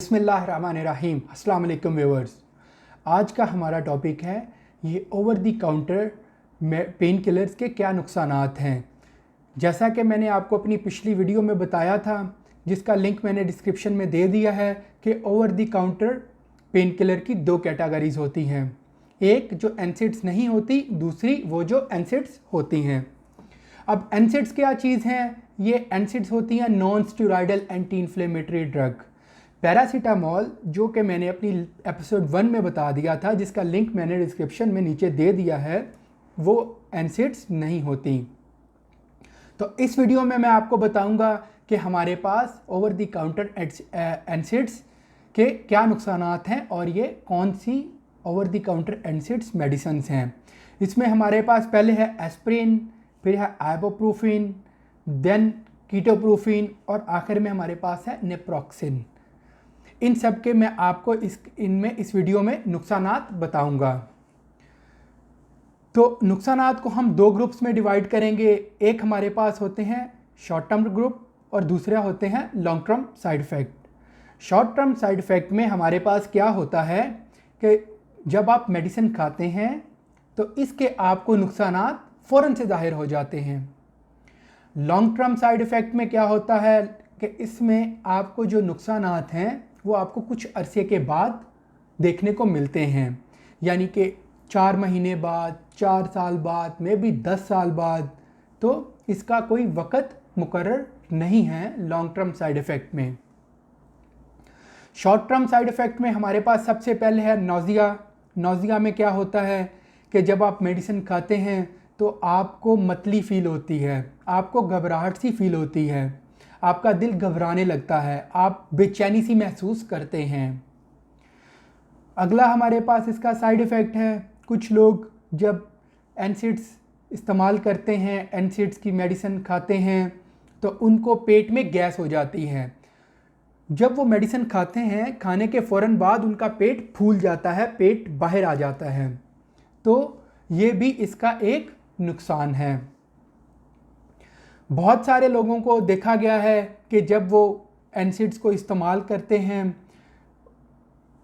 बिस्मिल्लाहिर्रहमानिर्रहीम। अस्सलाम वालेकुम व्यूअर्स। आज का हमारा टॉपिक है ये over the counter pain killers के क्या नुकसानात हैं। जैसा कि मैंने आपको अपनी पिछली वीडियो में बताया था, जिसका लिंक मैंने डिस्क्रिप्शन में दे दिया है, कि over the counter pain killer की दो कैटेगरीज होती हैं। एक जो एनसिड्स नहीं होती, दूसरी वो जो एनसिड्स होती हैं। अब एनसिड्स क्या चीज़ हैं? ये एनसिड्स होती हैं non steroidal anti inflammatory drug. Paracetamol, जो कि मैंने अपनी एपिसोड 1 में बता दिया था, जिसका लिंक मैंने डिस्क्रिप्शन में नीचे दे दिया है, वो एनसिड्स नहीं होती। तो इस वीडियो में मैं आपको बताऊंगा कि हमारे पास ओवर द काउंटर एनसिड्स के क्या नुकसानात हैं और ये कौन सी over the counter NSAIDs medicines हैं। इसमें हमारे पास पहले है एस्प्रिन, फिर है आइबुप्रोफेन, देन कीटोप्रोफेन और आखिर में हमारे पास है नेप्रोक्सिन। इन सब के मैं आपको इस वीडियो में नुकसानात बताऊंगा। तो नुकसानात को हम दो ग्रुप्स में डिवाइड करेंगे। एक हमारे पास होते हैं शॉर्ट टर्म ग्रुप और दूसरा होते हैं long term side effect. Short term side effect में हमारे पास क्या होता है कि जब आप मेडिसिन खाते हैं तो इसके आपको नुकसानात फ़ौरन से ज़ाहिर हो जाते हैं। लॉन्ग टर्म साइड इफ़ेक्ट में क्या होता है कि इसमें आपको जो नुकसानात हैं वो आपको कुछ अरसे के बाद देखने को मिलते हैं, यानी कि 4 महीने बाद, 4 साल बाद, में भी 10 साल बाद। तो इसका कोई वक़्त मुकर्रर नहीं है लॉन्ग टर्म साइड इफ़ेक्ट में। शॉर्ट टर्म साइड इफ़ेक्ट में हमारे पास सबसे पहले है नौजिया। नौजिया में क्या होता है कि जब आप मेडिसिन खाते हैं तो आपको मतली फ़ील होती है, आपको घबराहट सी फील होती है, आपका दिल घबराने लगता है, आप बेचैनी सी महसूस करते हैं। अगला हमारे पास इसका साइड इफ़ेक्ट है, कुछ लोग जब एनसिड्स इस्तेमाल करते हैं, एनसिड्स की मेडिसिन खाते हैं, तो उनको पेट में गैस हो जाती है। जब वो मेडिसिन खाते हैं, खाने के फ़ौरन बाद उनका पेट फूल जाता है, पेट बाहर आ जाता है। तो ये भी इसका एक नुकसान है। बहुत सारे लोगों को देखा गया है कि जब वो एनसिड्स को इस्तेमाल करते हैं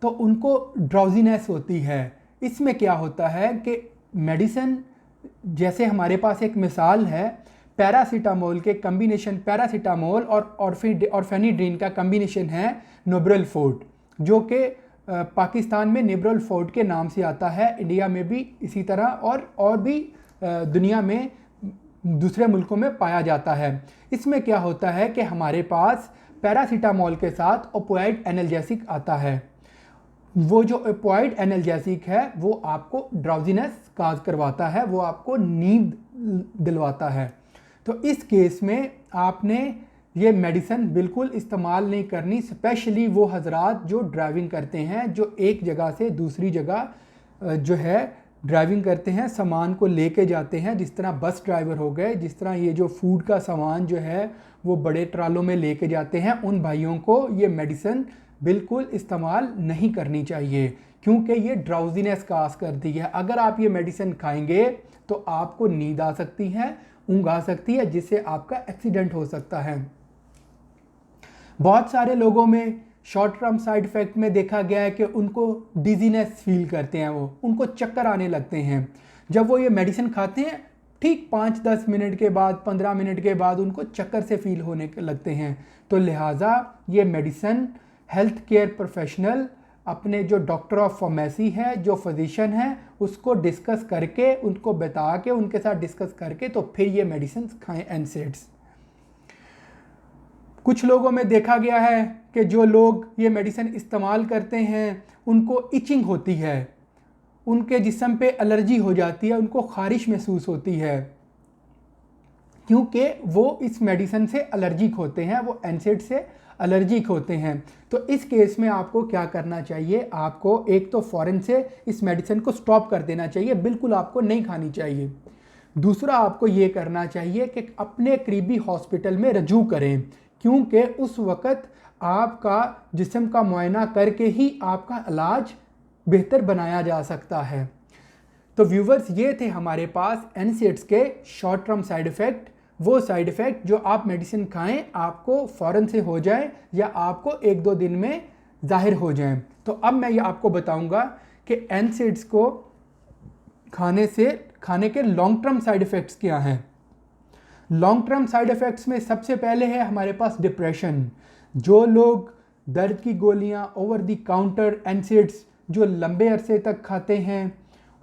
तो उनको ड्राउजीनेस होती है। इसमें क्या होता है कि मेडिसिन, जैसे हमारे पास एक मिसाल है पैरासीटामोल के कम्बिनेशन, पैरासीटामोल और ऑर्फेनिड्रीन का कम्बिनेशन है नोब्रेलफोर्ट, जो कि पाकिस्तान में नेब्रेलफोर्ट के नाम से आता है, इंडिया में भी इसी तरह और भी दुनिया में दूसरे मुल्कों में पाया जाता है। इसमें क्या होता है कि हमारे पास पैरासीटामोल के साथ ओपियोइड एनाल्जेसिक आता है। वो जो ओपियोइड एनाल्जेसिक है वो आपको ड्राउजीनेस काज करवाता है, वो आपको नींद दिलवाता है। तो इस केस में आपने ये मेडिसिन बिल्कुल इस्तेमाल नहीं करनी, स्पेशली वो हजरात जो ड्राइविंग करते हैं, जो एक जगह से दूसरी जगह जो है ड्राइविंग करते हैं, सामान को लेके जाते हैं, जिस तरह बस ड्राइवर हो गए, जिस तरह ये जो फूड का सामान जो है वो बड़े ट्रालों में लेके जाते हैं, उन भाइयों को ये मेडिसिन बिल्कुल इस्तेमाल नहीं करनी चाहिए, क्योंकि ये ड्राउजीनेस काज करती है। अगर आप ये मेडिसिन खाएंगे तो आपको नींद आ सकती है, ऊँघ आ सकती है, जिससे आपका एक्सीडेंट हो सकता है। बहुत सारे लोगों में शॉर्ट टर्म साइड इफ़ेक्ट में देखा गया है कि उनको डिजीनेस फील करते हैं, उनको चक्कर आने लगते हैं जब वो ये मेडिसिन खाते हैं। ठीक 5-10 मिनट के बाद, 15 मिनट के बाद उनको चक्कर से फील होने लगते हैं। तो लिहाजा ये मेडिसिन हेल्थ केयर प्रोफेशनल, अपने जो डॉक्टर ऑफ फार्मेसी है, जो फिजिशियन है, उसको डिस्कस करके, उनको बता के, उनके साथ डिस्कस करके तो फिर ये मेडिसिन खाएँ एनसिड्स। कुछ लोगों में देखा गया है कि जो लोग ये मेडिसिन इस्तेमाल करते हैं उनको इचिंग होती है, उनके जिस्म पे एलर्जी हो जाती है, उनको ख़ारिश महसूस होती है, क्योंकि वो इस मेडिसिन से एलर्जिक होते हैं, वो एनसिड से एलर्जिक होते हैं। तो इस केस में आपको क्या करना चाहिए? आपको एक तो फ़ौरन से इस मेडिसिन को स्टॉप कर देना चाहिए, बिल्कुल आपको नहीं खानी चाहिए। दूसरा आपको ये करना चाहिए कि अपने करीबी हॉस्पिटल में रजू करें, क्योंकि उस वक़्त आपका जिस्म का मुआयना करके ही आपका इलाज बेहतर बनाया जा सकता है। तो व्यूवर्स, ये थे हमारे पास एनसिड्स के शॉर्ट टर्म साइड इफ़ेक्ट। वो साइड इफ़ेक्ट जो आप मेडिसिन खाएं आपको फ़ौरन से हो जाए या आपको 1-2 दिन में ज़ाहिर हो जाएं। तो अब मैं ये आपको बताऊंगा कि NSAIDs को खाने के लॉन्ग टर्म साइड इफ़ेक्ट्स क्या हैं। लॉन्ग टर्म साइड इफ़ेक्ट्स में सबसे पहले है हमारे पास डिप्रेशन। जो लोग दर्द की गोलियां ओवर द काउंटर NSAIDs जो लंबे अरसे तक खाते हैं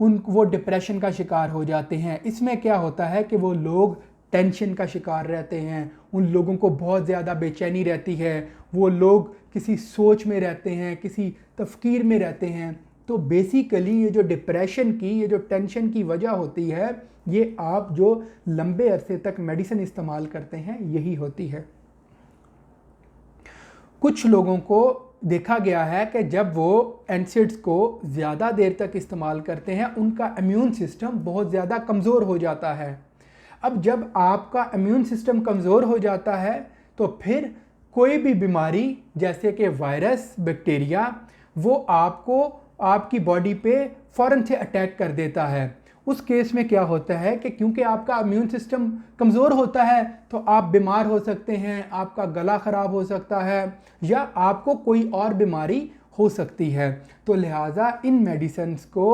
वो डिप्रेशन का शिकार हो जाते हैं। इसमें क्या होता है कि वो लोग टेंशन का शिकार रहते हैं, उन लोगों को बहुत ज़्यादा बेचैनी रहती है, वो लोग किसी सोच में रहते हैं, किसी तफकीर में रहते हैं। तो बेसिकली ये जो डिप्रेशन की, ये जो टेंशन की वजह होती है, ये आप जो लंबे अरसे तक मेडिसिन इस्तेमाल करते हैं यही होती है। कुछ लोगों को देखा गया है कि जब वो NSAIDs को ज़्यादा देर तक इस्तेमाल करते हैं उनका इम्यून सिस्टम बहुत ज़्यादा कमज़ोर हो जाता है। अब जब आपका इम्यून सिस्टम कमज़ोर हो जाता है तो फिर कोई भी बीमारी जैसे कि वायरस, बैक्टीरिया, वो आपकी बॉडी पे फ़ौरन से अटैक कर देता है। उस केस में क्या होता है कि क्योंकि आपका इम्यून सिस्टम कमज़ोर होता है तो आप बीमार हो सकते हैं, आपका गला ख़राब हो सकता है या आपको कोई और बीमारी हो सकती है। तो लिहाजा इन मेडिसिन्स को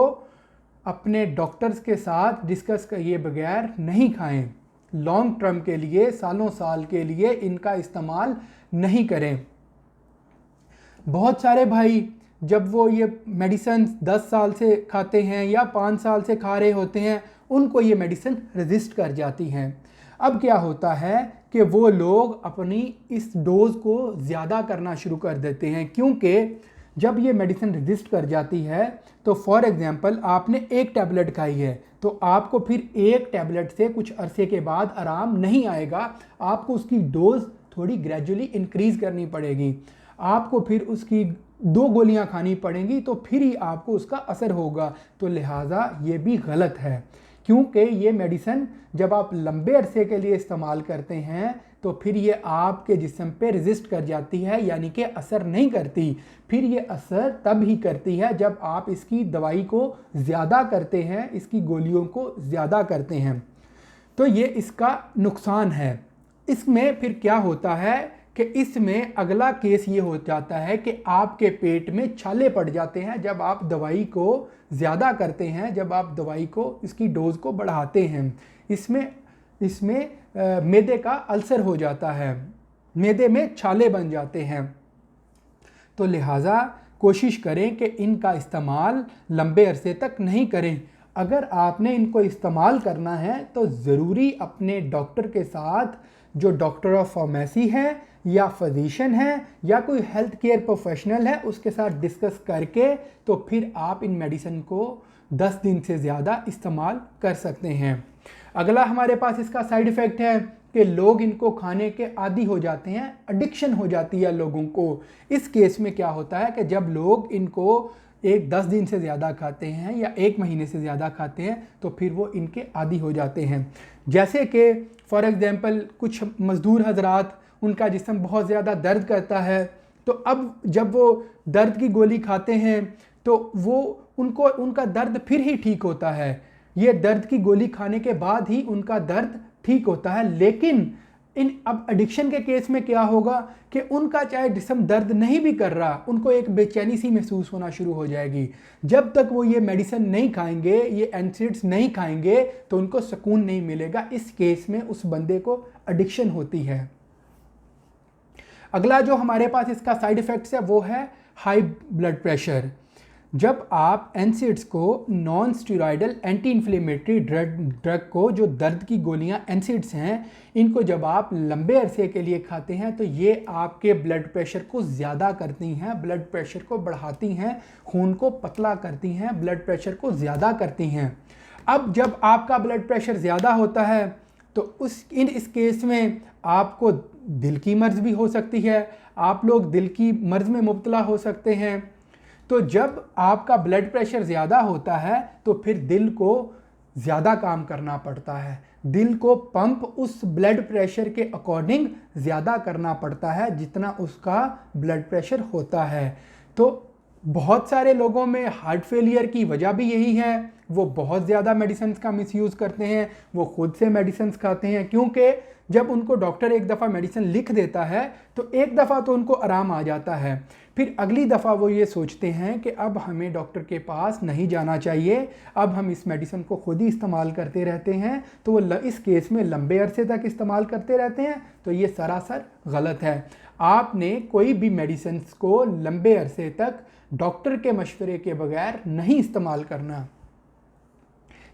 अपने डॉक्टर्स के साथ डिस्कस किए बगैर नहीं खाएं। लॉन्ग टर्म के लिए, सालों साल के लिए इनका इस्तेमाल नहीं करें। बहुत सारे भाई जब वो ये मेडिसिन 10 साल से खाते हैं या 5 साल से खा रहे होते हैं, उनको ये मेडिसिन रेजिस्ट कर जाती हैं। अब क्या होता है कि वो लोग अपनी इस डोज को ज़्यादा करना शुरू कर देते हैं, क्योंकि जब ये मेडिसिन रेजिस्ट कर जाती है तो फॉर एग्जांपल आपने एक टैबलेट खाई है तो आपको फिर एक टैबलेट से कुछ अरसे के बाद आराम नहीं आएगा, आपको उसकी डोज थोड़ी ग्रेजुअली इंक्रीज़ करनी पड़ेगी, आपको फिर उसकी 2 गोलियां खानी पड़ेंगी तो फिर ही आपको उसका असर होगा। तो लिहाजा ये भी गलत है, क्योंकि ये मेडिसिन जब आप लंबे अरसे के लिए इस्तेमाल करते हैं तो फिर ये आपके जिस्म पे रेजिस्ट कर जाती है, यानी कि असर नहीं करती। फिर ये असर तब ही करती है जब आप इसकी दवाई को ज़्यादा करते हैं, इसकी गोलियों को ज़्यादा करते हैं। तो ये इसका नुकसान है। इसमें फिर क्या होता है कि इसमें अगला केस ये हो जाता है कि आपके पेट में छाले पड़ जाते हैं जब आप दवाई को ज़्यादा करते हैं, जब आप दवाई को इसकी डोज को बढ़ाते हैं। इसमें मैदे का अल्सर हो जाता है, मैदे में छाले बन जाते हैं। तो लिहाजा कोशिश करें कि इनका इस्तेमाल लंबे अरसे तक नहीं करें। अगर आपने इनको इस्तेमाल करना है तो ज़रूरी अपने डॉक्टर के साथ, जो डॉक्टर ऑफ फार्मेसी है या फिजिशियन है या कोई हेल्थ केयर प्रोफेशनल है, उसके साथ डिस्कस करके तो फिर आप इन मेडिसिन को 10 दिन से ज़्यादा इस्तेमाल कर सकते हैं। अगला हमारे पास इसका साइड इफ़ेक्ट है कि लोग इनको खाने के आदी हो जाते हैं, एडिक्शन हो जाती है लोगों को। इस केस में क्या होता है कि जब लोग इनको 10 दिन से ज़्यादा खाते हैं या 1 महीने से ज़्यादा खाते हैं तो फिर वो इनके आदी हो जाते हैं। जैसे कि फॉर एग्ज़ाम्पल कुछ मज़दूर हजरात, उनका जिस्म बहुत ज़्यादा दर्द करता है, तो अब जब वो दर्द की गोली खाते हैं तो उनका दर्द फिर ही ठीक होता है। ये दर्द की गोली खाने के बाद ही उनका दर्द ठीक होता है। लेकिन अब एडिक्शन के केस में क्या होगा कि उनका चाहे जिस्म दर्द नहीं भी कर रहा, उनको एक बेचैनी सी महसूस होना शुरू हो जाएगी। जब तक वो ये मेडिसिन नहीं खाएंगे, ये NSAIDs नहीं खाएंगे, तो उनको सुकून नहीं मिलेगा। इस केस में उस बंदे को एडिक्शन होती है। अगला जो हमारे पास इसका साइड इफ़ेक्ट्स है वो है हाई ब्लड प्रेशर। जब आप NSAIDs को, non steroidal anti inflammatory drug को, जो दर्द की गोलियां NSAIDs हैं, इनको जब आप लंबे अरसे के लिए खाते हैं तो ये आपके ब्लड प्रेशर को ज़्यादा करती हैं, ब्लड प्रेशर को बढ़ाती हैं, खून को पतला करती हैं, ब्लड प्रेशर को ज़्यादा करती हैं। अब जब आपका ब्लड प्रेशर ज़्यादा होता है तो इस केस में आपको दिल की मर्ज़ भी हो सकती है, आप लोग दिल की मर्ज़ में मुब्तला हो सकते हैं। तो जब आपका ब्लड प्रेशर ज़्यादा होता है तो फिर दिल को ज़्यादा काम करना पड़ता है, दिल को पंप उस ब्लड प्रेशर के अकॉर्डिंग ज़्यादा करना पड़ता है जितना उसका ब्लड प्रेशर होता है। तो बहुत सारे लोगों में हार्ट फेलियर की वजह भी यही है, वो बहुत ज़्यादा मेडिसिन का मिसयूज़ करते हैं, वो खुद से मेडिसिन खाते हैं, क्योंकि जब उनको डॉक्टर एक दफ़ा मेडिसिन लिख देता है तो एक दफ़ा तो उनको आराम आ जाता है, फिर अगली दफ़ा वो ये सोचते हैं कि अब हमें डॉक्टर के पास नहीं जाना चाहिए, अब हम इस मेडिसिन को खुद ही इस्तेमाल करते रहते हैं, तो वो इस केस में लंबे अरसे तक इस्तेमाल करते रहते हैं। तो ये सरासर गलत है। आपने कोई भी मेडिसिन को लंबे अरसे तक डॉक्टर के मशवरे के बगैर नहीं इस्तेमाल करना।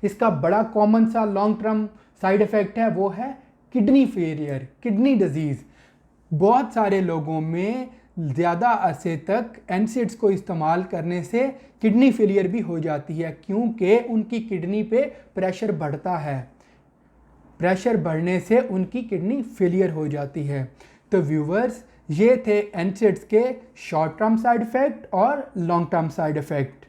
इसका बड़ा कॉमन सा लॉन्ग टर्म साइड इफ़ेक्ट है, वो है किडनी फेलियर, किडनी डिजीज़। बहुत सारे लोगों में ज़्यादा अरसे तक एनसेड्स को इस्तेमाल करने से किडनी फेलियर भी हो जाती है, क्योंकि उनकी किडनी पे प्रेशर बढ़ता है। प्रेशर बढ़ने से उनकी किडनी फेलियर हो जाती है। तो व्यूवर्स, ये थे एनसेड्स के शॉर्ट टर्म साइड इफ़ेक्ट और लॉन्ग टर्म साइड इफ़ेक्ट।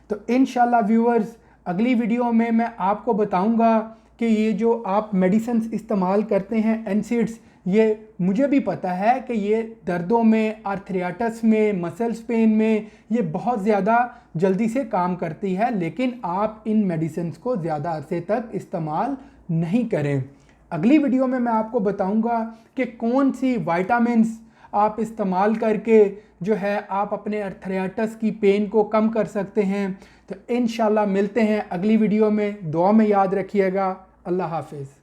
तो इंशाल्लाह व्यूवर्स, अगली वीडियो में मैं आपको बताऊंगा कि ये जो आप मेडिसिन इस्तेमाल करते हैं एनसेड्स, ये मुझे भी पता है कि ये दर्दों में, आर्थराइटिस में, मसल्स पेन में ये बहुत ज़्यादा जल्दी से काम करती है, लेकिन आप इन मेडिसिन को ज़्यादा अरसे तक इस्तेमाल नहीं करें। अगली वीडियो में मैं आपको बताऊंगा कि कौन सी विटामिन्स आप इस्तेमाल करके जो है आप अपने आर्थराइटिस की पेन को कम कर सकते हैं। तो इंशाल्लाह मिलते हैं अगली वीडियो में। दुआ में याद रखिएगा। अल्लाह हाफिज़।